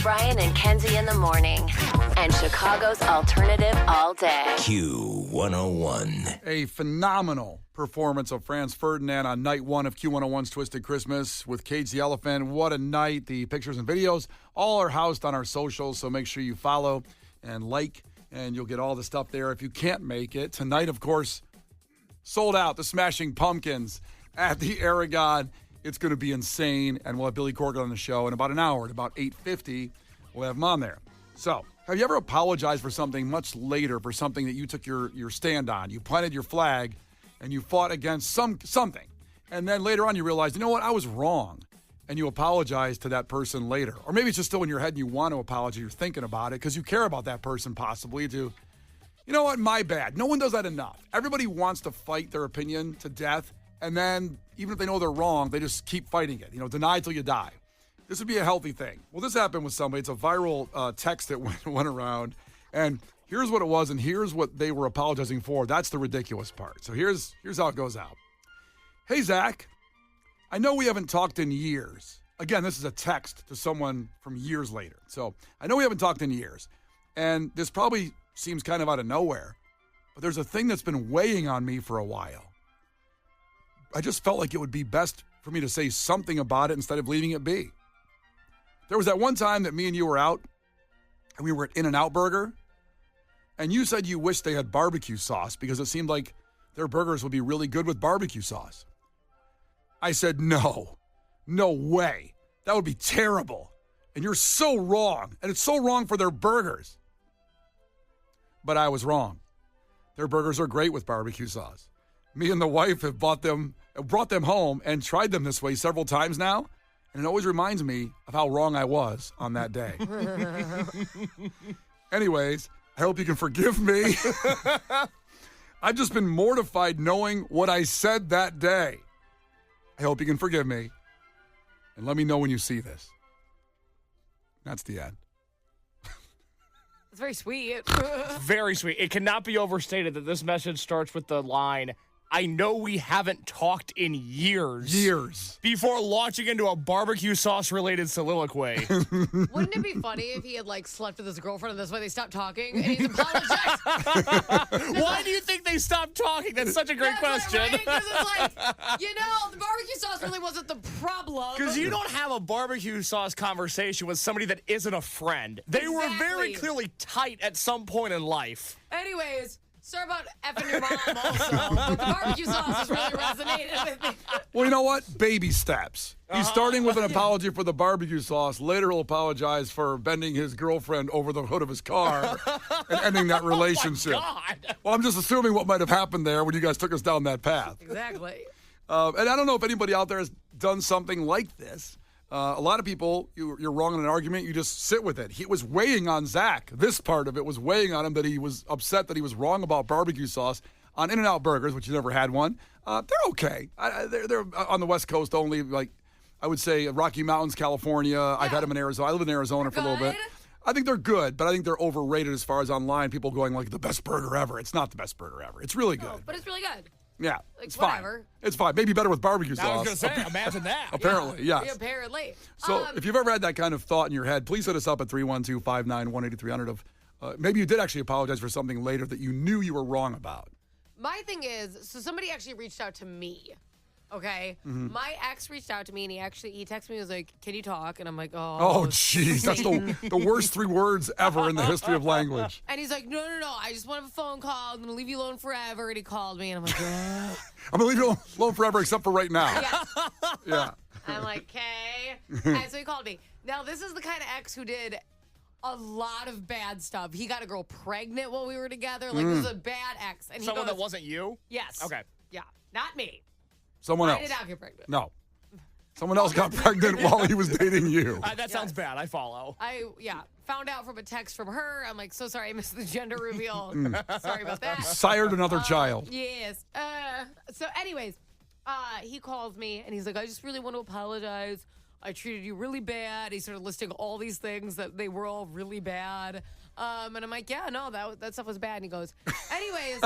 Brian and Kenzie in the morning. And Chicago's alternative all day. Q101. A phenomenal performance of Franz Ferdinand on night one of Q101's Twisted Christmas with Cage the Elephant. What a night. The pictures and videos all are housed on our socials, so make sure you follow and like, and you'll get all the stuff there if you can't make it. Tonight, of course, sold out, the Smashing Pumpkins at the Aragon. It's going to be insane, and we'll have Billy Corgan on the show in about an hour. At about 8:50, we'll have him on there. So, have you ever apologized for something much later, for something that you took your stand on? You planted your flag, and you fought against something. And then later on you realized, you know what, I was wrong. And you apologize to that person later. Or maybe it's just still in your head and you want to apologize. You're thinking about it because you care about that person possibly to, you know what, my bad. No one does that enough. Everybody wants to fight their opinion to death. And then even if they know they're wrong, they just keep fighting it. You know, deny till you die. This would be a healthy thing. Well, this happened with somebody. It's a viral text that went around. And here's what it was, and here's what they were apologizing for. That's the ridiculous part. So here's how it goes out. Hey, Zach, I know we haven't talked in years. Again, this is a text to someone from years later. So I know we haven't talked in years. And this probably seems kind of out of nowhere. But there's a thing that's been weighing on me for a while. I just felt like it would be best for me to say something about it instead of leaving it be. There was that one time that me and you were out, and we were at In-N-Out Burger. And you said you wished they had barbecue sauce because it seemed like their burgers would be really good with barbecue sauce. I said, no way. That would be terrible. And you're so wrong. And it's so wrong for their burgers. But I was wrong. Their burgers are great with barbecue sauce. Me and the wife have brought them home and tried them this way several times now. And it always reminds me of how wrong I was on that day. Anyways, I hope you can forgive me. I've just been mortified knowing what I said that day. I hope you can forgive me. And let me know when you see this. That's the end. It's very sweet. Very sweet. It cannot be overstated that this message starts with the line, I know we haven't talked in years. Before launching into a barbecue sauce-related soliloquy. Wouldn't it be funny if he had, slept with his girlfriend and that's why they stopped talking and he's apologized? Why do you think they stopped talking? That's such a great question. Because it's the barbecue sauce really wasn't the problem. Because you don't have a barbecue sauce conversation with somebody that isn't a friend. They were very clearly tight at some point in life. Anyways, sorry about effing your mom also, but the barbecue sauce has really resonated with me. Well, you know what? Baby steps. He's starting with an apology for the barbecue sauce. Later, he'll apologize for bending his girlfriend over the hood of his car and ending that relationship. Oh my God. Well, I'm just assuming what might have happened there when you guys took us down that path. Exactly. And I don't know if anybody out there has done something like this. A lot of people, you're wrong in an argument, you just sit with it. It was weighing on Zach. This part of it was weighing on him that he was upset that he was wrong about barbecue sauce on In-N-Out Burgers, which you never had one. They're okay. They're on the West Coast only, I would say Rocky Mountains, California. Yeah. I've had them in Arizona. I live in Arizona for a little bit. I think they're good, but I think they're overrated as far as online. People going the best burger ever. It's not the best burger ever. It's really good. No, but it's really good. Yeah, it's whatever. fine. It's fine. Maybe better with barbecue sauce. I was going to say, imagine that. Apparently, yes. Yeah, apparently. So if you've ever had that kind of thought in your head, please hit us up at 312-591-8300. Maybe you did actually apologize for something later that you knew you were wrong about. My thing is, so somebody actually reached out to me. Okay, my ex reached out to me and he texted me. He was like, "Can you talk?" And I'm like, "Oh, jeez, that's the worst 3 words ever in the history of language." And he's like, "No, I just want to have a phone call. I'm gonna leave you alone forever." And he called me, and I'm like, I'm gonna leave you alone forever except for right now. Yeah. Yeah. I'm like, "Okay." And so he called me. Now this is the kind of ex who did a lot of bad stuff. He got a girl pregnant while we were together. This is a bad ex. And Someone that wasn't you? Yes. Okay. Yeah, not me. Someone else. I did not get pregnant. No. Someone else got pregnant while he was dating you. That sounds bad. I follow. I found out from a text from her. I'm like, so sorry, I missed the gender reveal. Sorry about that. Sired another child. Yes. So anyways, he calls me and he's like, I just really want to apologize. I treated you really bad. He started listing all these things that they were all really bad. And I'm like, yeah, no, that stuff was bad. And he goes, anyways,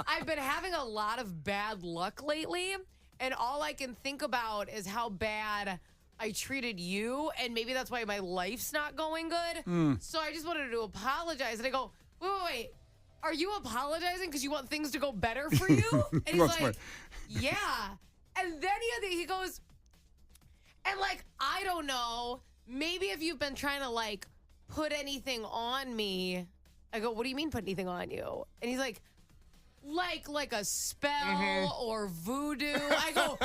I've been having a lot of bad luck lately. And all I can think about is how bad I treated you, and maybe that's why my life's not going good. So I just wanted to apologize. And I go, wait. Are you apologizing because you want things to go better for you? And he's like, yeah. And then he goes, and like, I don't know. Maybe if you've been trying to like put anything on me. I go, what do you mean put anything on you? And he's like a spell or voodoo. I go,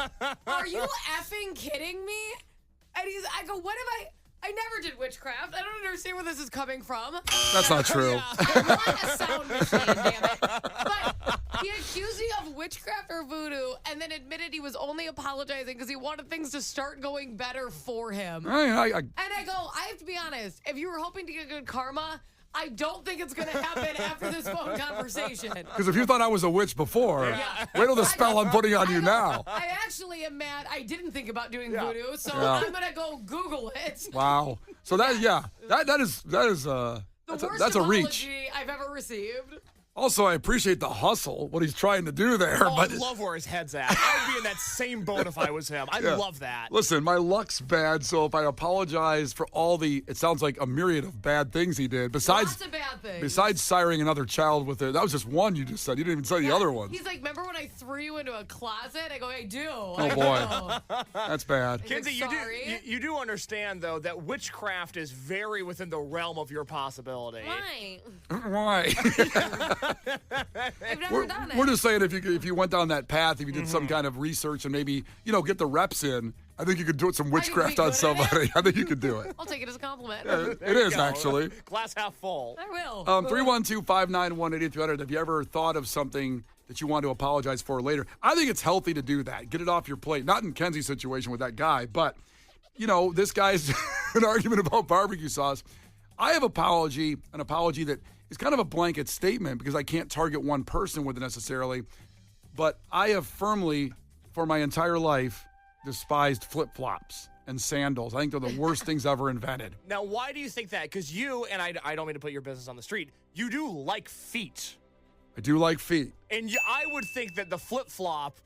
are you effing kidding me? And I go, what have I never did witchcraft. I don't understand where this is coming from. That's not true. Yeah. I'm not a sound machine, damn it. But he accused me of witchcraft or voodoo and then admitted he was only apologizing because he wanted things to start going better for him. And I go, I have to be honest. If you were hoping to get good karma, I don't think it's going to happen after this phone conversation. Because if you thought I was a witch before, wait till the spell I'm putting on you now. I actually am mad. I didn't think about doing voodoo, so I'm going to go Google it. Wow. So that is that's a reach. I've ever received. Also, I appreciate the hustle, what he's trying to do there. Oh, I love where his head's at. I would be in that same boat if I was him. I love that. Listen, my luck's bad, so if I apologize for all it sounds like a myriad of bad things he did. Lots of bad things. Besides siring another child with it. That was just one you just said. You didn't even say the other one. He's like, remember when I threw you into a closet? I go, I do. Oh, boy. That's bad. Kenzie, you do understand, though, that witchcraft is very within the realm of your possibility. Why? I've never done it. We're just saying if you went down that path, if you did some kind of research and maybe, get the reps in, I think you could do some witchcraft on somebody. I think you could do it. I'll take it as a compliment. It is, actually. Glass half full. I will. 312-591-8300. Have you ever thought of something that you want to apologize for later? I think it's healthy to do that. Get it off your plate. Not in Kenzie's situation with that guy, but, this guy's an argument about barbecue sauce. I have an apology that is kind of a blanket statement because I can't target one person with it necessarily, but I have firmly, for my entire life, despised flip-flops and sandals. I think they're the worst things ever invented. Now, why do you think that? Because you, and I don't mean to put your business on the street, you do like feet. I do like feet. And I would think that the flip-flop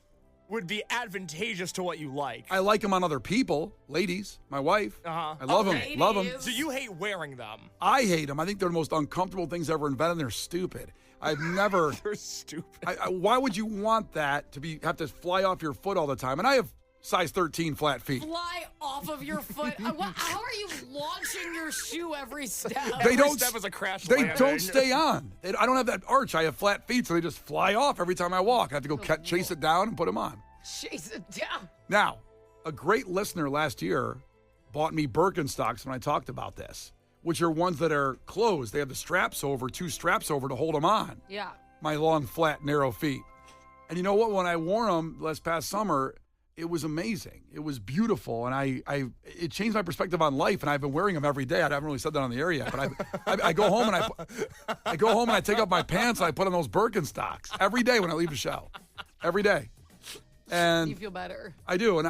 would be advantageous to what you like. I like them on other people, ladies, my wife. I love them. Love them. So you hate wearing them? I hate them. I think they're the most uncomfortable things ever invented. They're stupid. I've never. They're stupid. Why would you want that to have to fly off your foot all the time? And I have size 13 flat feet. Fly off of your foot? How are you launching your shoe every step? Every step is a crash They landing. don't stay on. I don't have that arch. I have flat feet, so they just fly off every time I walk. I have to go chase it down and put them on. Chase it down. Now, a great listener last year bought me Birkenstocks when I talked about this, which are ones that are closed. They have the straps over, 2 straps over to hold them on. Yeah. My long, flat, narrow feet. And you know what? When I wore them last past summer, it was amazing. It was beautiful, and it changed my perspective on life. And I've been wearing them every day. I haven't really said that on the air yet, but I go home and I take off my pants and I put on those Birkenstocks every day when I leave the show, every day. And you feel better. I do, and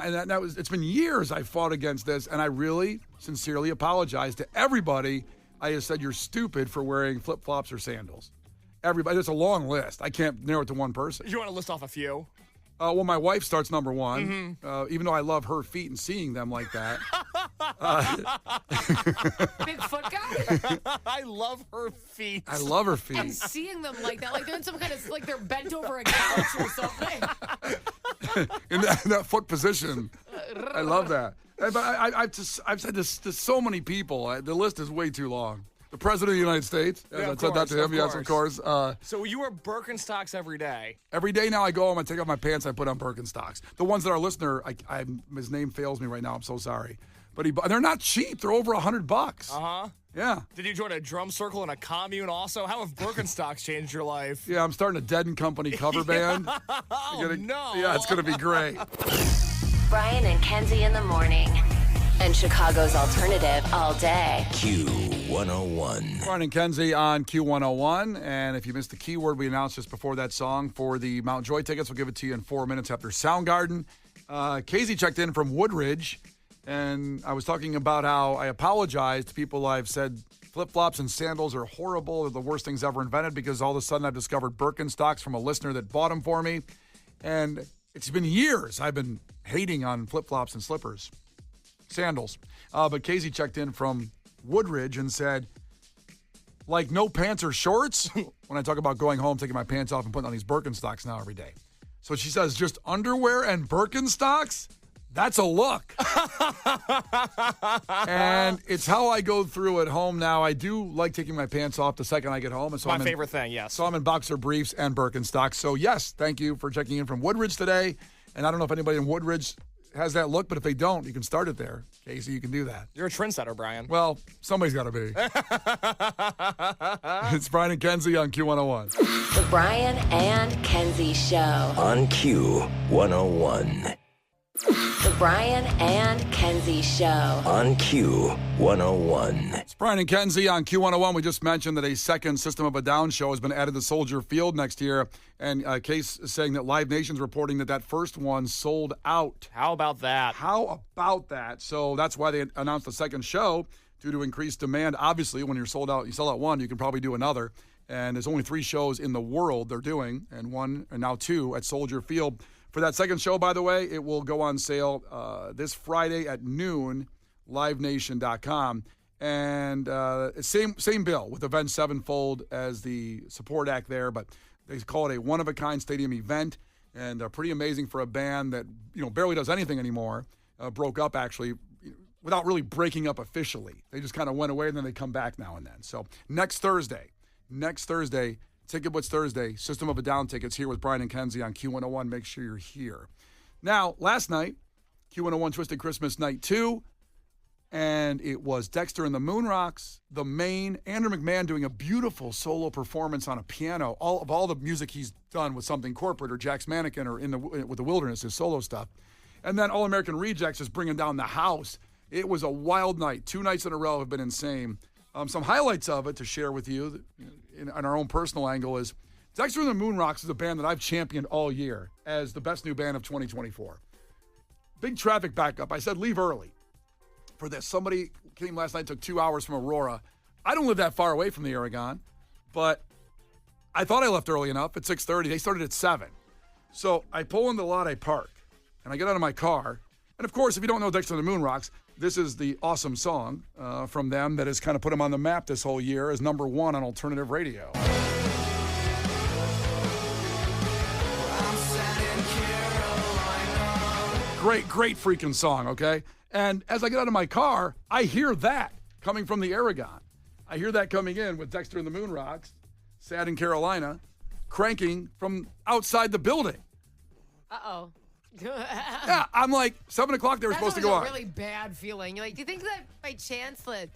it's been years I fought against this, and I really sincerely apologize to everybody. I have said you're stupid for wearing flip-flops or sandals. Everybody, there's a long list. I can't narrow it to one person. You want to list off a few? Well, my wife starts number one, even though I love her feet and seeing them like that. Big foot guy? I love her feet. I love her feet. And seeing them like that, like they're in some kind of, like they're bent over a couch or something. in that foot position. I love that. But I've said this to so many people. The list is way too long. The President of the United States. Yeah, I said that to him. Yes, of course. So you wear Birkenstocks every day? Every day now I go home, I take off my pants, I put on Birkenstocks. The ones that our listener, his name fails me right now. I'm so sorry. But they're not cheap. They're over $100. Uh-huh. Yeah. Did you join a drum circle in a commune also? How have Birkenstocks changed your life? Yeah, I'm starting a Dead and Company cover band. No. Yeah, it's going to be great. Brian and Kenzie in the morning. And Chicago's alternative all day. Q101. Brian and Kenzie on Q101. And if you missed the keyword we announced just before that song for the Mount Joy tickets, we'll give it to you in 4 minutes after Soundgarden. Casey checked in from Woodridge, and I was talking about how I apologize to people. I've said flip-flops and sandals are horrible. They're the worst things ever invented because all of a sudden I've discovered Birkenstocks from a listener that bought them for me. And it's been years I've been hating on flip-flops and slippers. sandals. But Casey checked in from Woodridge and said, like, no pants or shorts? When I talk about going home, taking my pants off and putting on these Birkenstocks now every day. So she says, just underwear and Birkenstocks? That's a look. And it's how I go through at home now. I do like taking my pants off the second I get home. And so My favorite thing, yes. So I'm in boxer briefs and Birkenstocks. So, yes, thank you for checking in from Woodridge today. And I don't know if anybody in Woodridge has that look, but if they don't, you can start it there. Casey, you can do that. You're a trendsetter, Brian. Well, somebody's got to be. It's Brian and Kenzie on Q101. The Brian and Kenzie Show. On Q101. The Brian and Kenzie Show. On Q101. It's Brian and Kenzie on Q101. We just mentioned that a second System of a Down show has been added to Soldier Field next year. And Case is saying that Live Nation's reporting that first one sold out. How about that? How about that? So that's why they announced the second show, due to increased demand. Obviously, when you're sold out, you sell out one, you can probably do another. And there's only 3 shows in the world they're doing, and now 2 at Soldier Field. For that second show, by the way, it will go on sale this Friday at noon, livenation.com. And same bill with Avenged Sevenfold as the support act there, but they call it a one-of-a-kind stadium event, and pretty amazing for a band that barely does anything anymore. Broke up, actually, without really breaking up officially. They just kind of went away, and then they come back now and then. So next Thursday, Ticket Blitz Thursday, System of a Down tickets here with Brian and Kenzie on Q101. Make sure you're here. Now, last night, Q101 Twisted Christmas Night 2, and it was Dexter and the Moonrocks, the main, Andrew McMahon doing a beautiful solo performance on a piano. All the music he's done with Something Corporate or Jack's Mannequin or with the Wilderness, his solo stuff. And then All American Rejects is bringing down the house. It was a wild night. 2 nights in a row have been insane. Some highlights of it to share with you on our own personal angle is Dexter and the Moonrocks is a band that I've championed all year as the best new band of 2024. Big traffic backup. I said leave early for this. Somebody came last night, took 2 hours from Aurora. I don't live that far away from the Aragon, but I thought I left early enough at 6:30. They started at 7. So I pull in the lot, I park, and I get out of my car. And, of course, if you don't know Dexter and the Moonrocks, this is the awesome song from them that has kind of put them on the map this whole year as number 1 on alternative radio. Great freaking song, okay? And as I get out of my car, I hear that coming from the Aragon. I hear that coming in with Dexter and the Moonrocks, Sad in Carolina, cranking from outside the building. Uh-oh. Yeah, I'm like, 7 o'clock they were supposed to go on. That's a really bad feeling. You're like, do you think that by chance the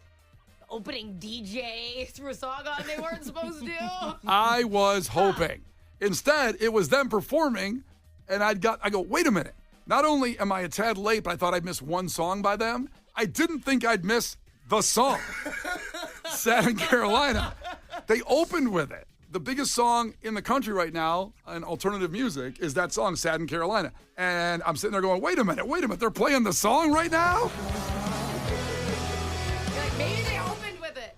opening DJ threw a song on they weren't supposed to? I was hoping. Instead, it was them performing, and I go, wait a minute. Not only am I a tad late, but I thought I'd miss one song by them, I didn't think I'd miss the song. Sad in Carolina. They opened with it. The biggest song in the country right now in alternative music is that song, Sad in Carolina. And I'm sitting there going, wait a minute, they're playing the song right now? You're like, maybe they opened with it.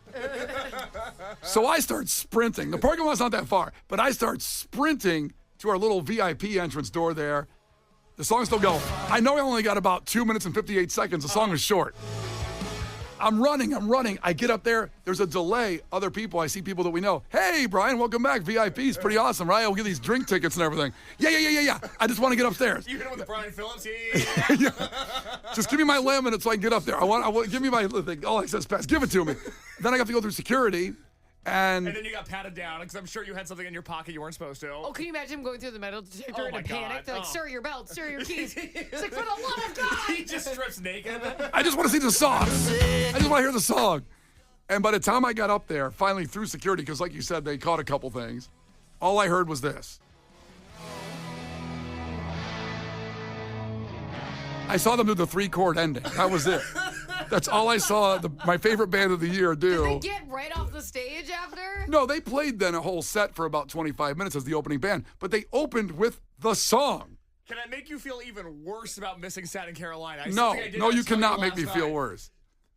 So I start sprinting. The parking lot's not that far, but I start sprinting to our little VIP entrance door there. The song's still going. I know I only got about 2 minutes and 58 seconds. The song is short. I'm running. I get up there. There's a delay. Other people, I see people that we know. Hey, Brian, welcome back. VIP's pretty awesome, right? I'll get these drink tickets and everything. Yeah. I just want to get upstairs. You hit him with the Brian Phillips? Yeah. Just give me my laminate so I can get up there. I want give me my thing. All access pass. Give it to me. Then I have to go through security. And then you got patted down because I'm sure you had something in your pocket you weren't supposed to. Oh, can you imagine him going through the metal detector in a my panic? God. They're like, sir, your belt, sir, your keys. It's like, for the love of God! He just strips naked. I just want to see the song. I just want to hear the song. And by the time I got up there, finally through security, because like you said, they caught a couple things, all I heard was this. I saw them do the 3-chord ending. That was it. That's all I saw my favorite band of the year do. Did they get right off the stage after? No, they played then a whole set for about 25 minutes as the opening band, but they opened with the song. Can I make you feel even worse about missing Sad in Carolina? No, you cannot make me feel worse.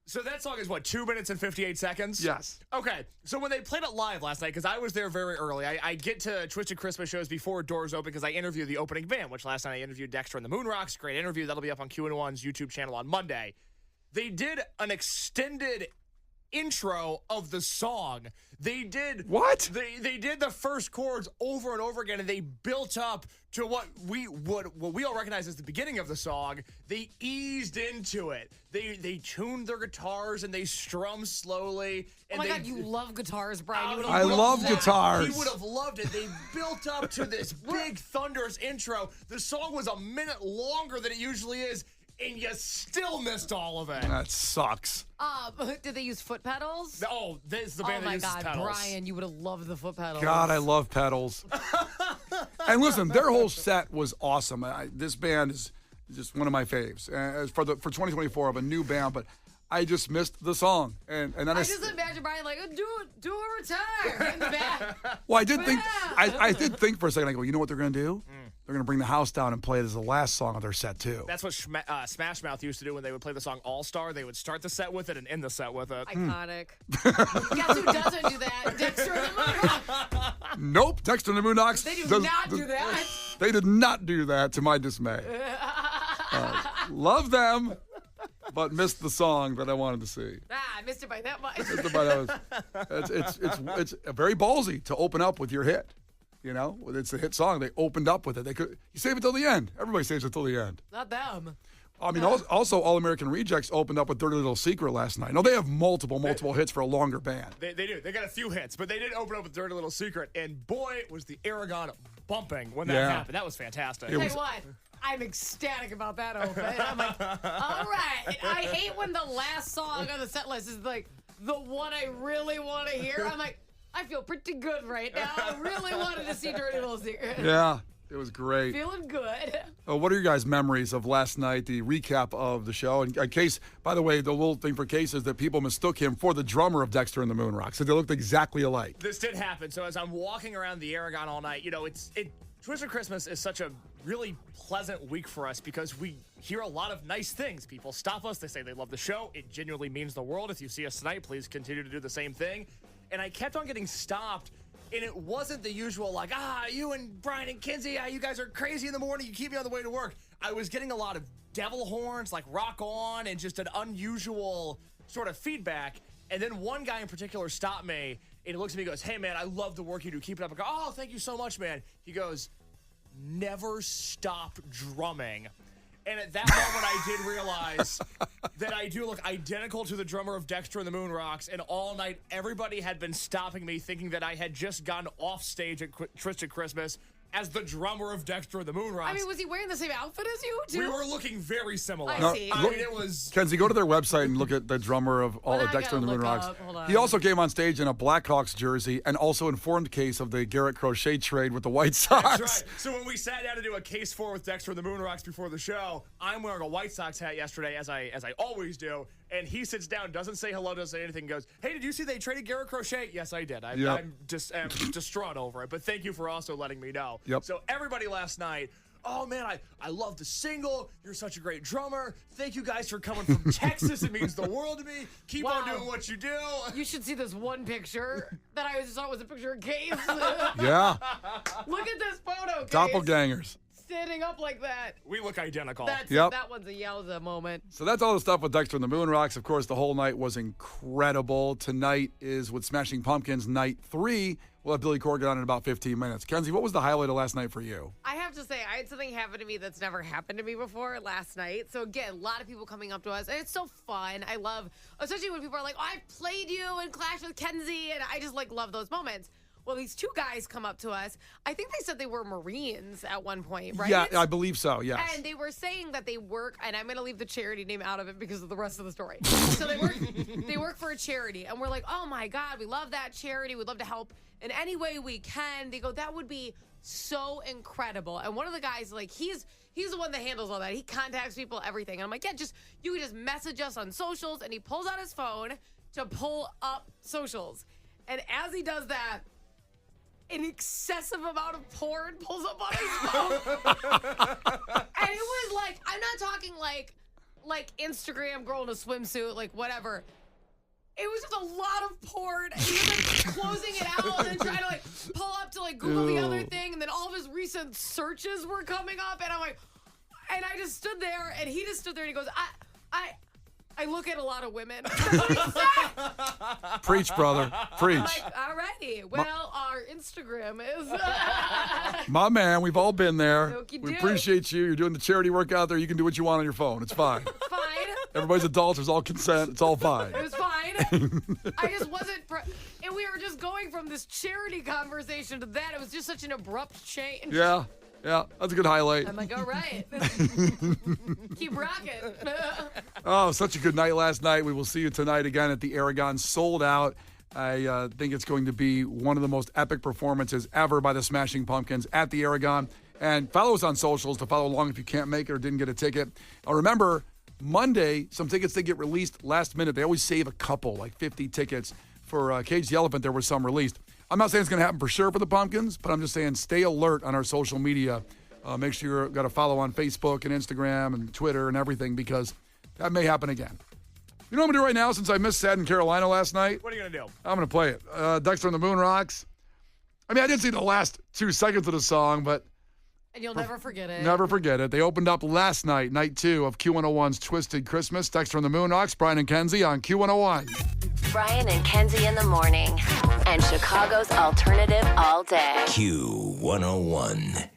So that song is what, 2 minutes and 58 seconds? Yes. Okay, so when they played it live last night, because I was there very early, I get to Twisted Christmas shows before doors open because I interview the opening band, which last night I interviewed Dexter and the Moonrocks. Great interview. That'll be up on Q101's YouTube channel on Monday. they did an extended intro of the song. They did what? They did the first chords over and over again, and they built up to what we all recognize as the beginning of the song. They eased into it. They tuned their guitars and they strummed slowly. And oh my God, you love guitars, Brian. I love guitars. He would have loved it. They built up to this big thunderous intro. The song was a minute longer than it usually is, and you still missed all of it. That sucks. Did they use foot pedals? Oh, this is the band that uses pedals. Oh my God, Brian, you would have loved the foot pedals. God, I love pedals. And listen, their whole set was awesome. This band is just one of my faves. For 2024 of a new band, but I just missed the song. And then I just imagine Brian like, do a retire in the back. Well, I did think I did think for a second. I go, you know what they're going to do? They're going to bring the house down and play it as the last song of their set too. That's what Smash Mouth used to do when they would play the song All Star. They would start the set with it and end the set with it. Iconic. Guess who doesn't do that? Dexter and the Moonrocks. Nope, Dexter and the Moonrocks. They do not do that. They did not do that, to my dismay. Love them, but missed the song that I wanted to see. I missed it by that much. It's very ballsy to open up with your hit. You know, it's a hit song. They opened up with it. You save it till the end. Everybody saves it till the end. Not them. I mean, also All American Rejects opened up with Dirty Little Secret last night. No, they have multiple hits for a longer band. They do. They got a few hits, but they did open up with Dirty Little Secret, and boy, was the Aragon bumping when that happened. That was fantastic. Tell you what, I'm ecstatic about that open. I'm like, all right. I hate when the last song on the set list is like the one I really want to hear. I'm like, I feel pretty good right now. I really wanted to see Dirty Little Secret. Yeah, it was great. Feeling good. What are your guys' memories of last night, the recap of the show? And Case, by the way, the little thing for Case is that people mistook him for the drummer of Dexter and the Moonrocks. So they looked exactly alike. This did happen. So as I'm walking around the Aragon all night, Twisted Christmas is such a really pleasant week for us because we hear a lot of nice things. People stop us. They say they love the show. It genuinely means the world. If you see us tonight, please continue to do the same thing. And I kept on getting stopped, and it wasn't the usual, like, you and Brian and Kenzie, you guys are crazy in the morning. You keep me on the way to work. I was getting a lot of devil horns, like rock on, and just an unusual sort of feedback. And then one guy in particular stopped me, and he looks at me and goes, hey, man, I love the work you do. Keep it up. I go, oh, thank you so much, man. He goes, never stop drumming. And at that moment, I did realize that I do look identical to the drummer of Dexter and the Moonrocks. And all night, everybody had been stopping me, thinking that I had just gone off stage at Twisted Christmas as the drummer of Dexter and the Moonrocks. I mean, was he wearing the same outfit as you, too? We were looking very similar. I see. I mean, it was... Kenzie, go to their website and look at the drummer of all of Dexter and the Moonrocks. He also came on stage in a Blackhawks jersey and also informed Case of the Garrett Crochet trade with the White Sox. That's right. So when we sat down to do a Case 4 with Dexter and the Moonrocks before the show, I'm wearing a White Sox hat yesterday, as I always do. And he sits down, doesn't say hello, doesn't say anything, goes, hey, did you see they traded Garrett Crochet? Yes, I did. I'm just distraught over it. But thank you for also letting me know. Yep. So everybody last night, oh, man, I love the single. You're such a great drummer. Thank you guys for coming from Texas. It means the world to me. Keep on doing what you do. You should see this one picture that I just thought was a picture of Case. Yeah. Look at this photo, Case. Doppelgangers. Standing up like that. We look identical. That one's a yowza moment. So that's all the stuff with Dexter and the Moonrocks. Of course, the whole night was incredible. Tonight is with Smashing Pumpkins, night 3. We'll have Billy Corgan on in about 15 minutes. Kenzie, what was the highlight of last night for you? I have to say, I had something happen to me that's never happened to me before last night. So again, a lot of people coming up to us, and it's so fun. I love, especially when people are like, oh, I've played you in Clash with Kenzie, and I just love those moments. Well, these two guys come up to us. I think they said they were Marines at one point, right? Yeah, I believe so, yes. And they were saying that they work, and I'm going to leave the charity name out of it because of the rest of the story. So they work for a charity, and we're like, oh my God, we love that charity. We'd love to help in any way we can. They go, that would be so incredible. And one of the guys, he's the one that handles all that. He contacts people, everything. And I'm like, yeah, you can just message us on socials. And he pulls out his phone to pull up socials. And as he does that, an excessive amount of porn pulls up on his phone. And it was like, I'm not talking like Instagram girl in a swimsuit, whatever. It was just a lot of porn. And he was closing it out and then trying to pull up to Google the other thing. And then all of his recent searches were coming up. And I'm like, and I just stood there and he just stood there and he goes, I look at a lot of women. Preach, brother. Preach. Like, alrighty. Well, our Instagram is. My man, we've all been there. Okey We doke. appreciate you. You're doing the charity work out there. You can do what you want on your phone. It's fine. Fine. Everybody's adults. There's all consent. It's all fine. It was fine. I just wasn't. And we were just going from this charity conversation to that. It was just such an abrupt change. Yeah. Yeah. That's a good highlight. I'm like, all right. Keep rocking. Oh, such a good night last night. We will see you tonight again at the Aragon. Sold out. I think it's going to be one of the most epic performances ever by the Smashing Pumpkins at the Aragon. And follow us on socials to follow along if you can't make it or didn't get a ticket. Remember, Monday, some tickets, they get released last minute. They always save a couple, like 50 tickets. For Cage the Elephant, there were some released. I'm not saying it's going to happen for sure for the Pumpkins, but I'm just saying stay alert on our social media. Make sure you've got to follow on Facebook and Instagram and Twitter and everything because that may happen again. You know what I'm going to do right now since I missed Sad in Carolina last night? What are you going to do? I'm going to play it. Dexter and the Moon Rocks. I mean, I didn't see the last 2 seconds of the song, but And you'll never forget it. never forget it. They opened up last night, night 2 of Q101's Twisted Christmas. Dexter and the Moon Rocks, Brian and Kenzie on Q101. Brian and Kenzie in the morning. And Chicago's alternative all day. Q101.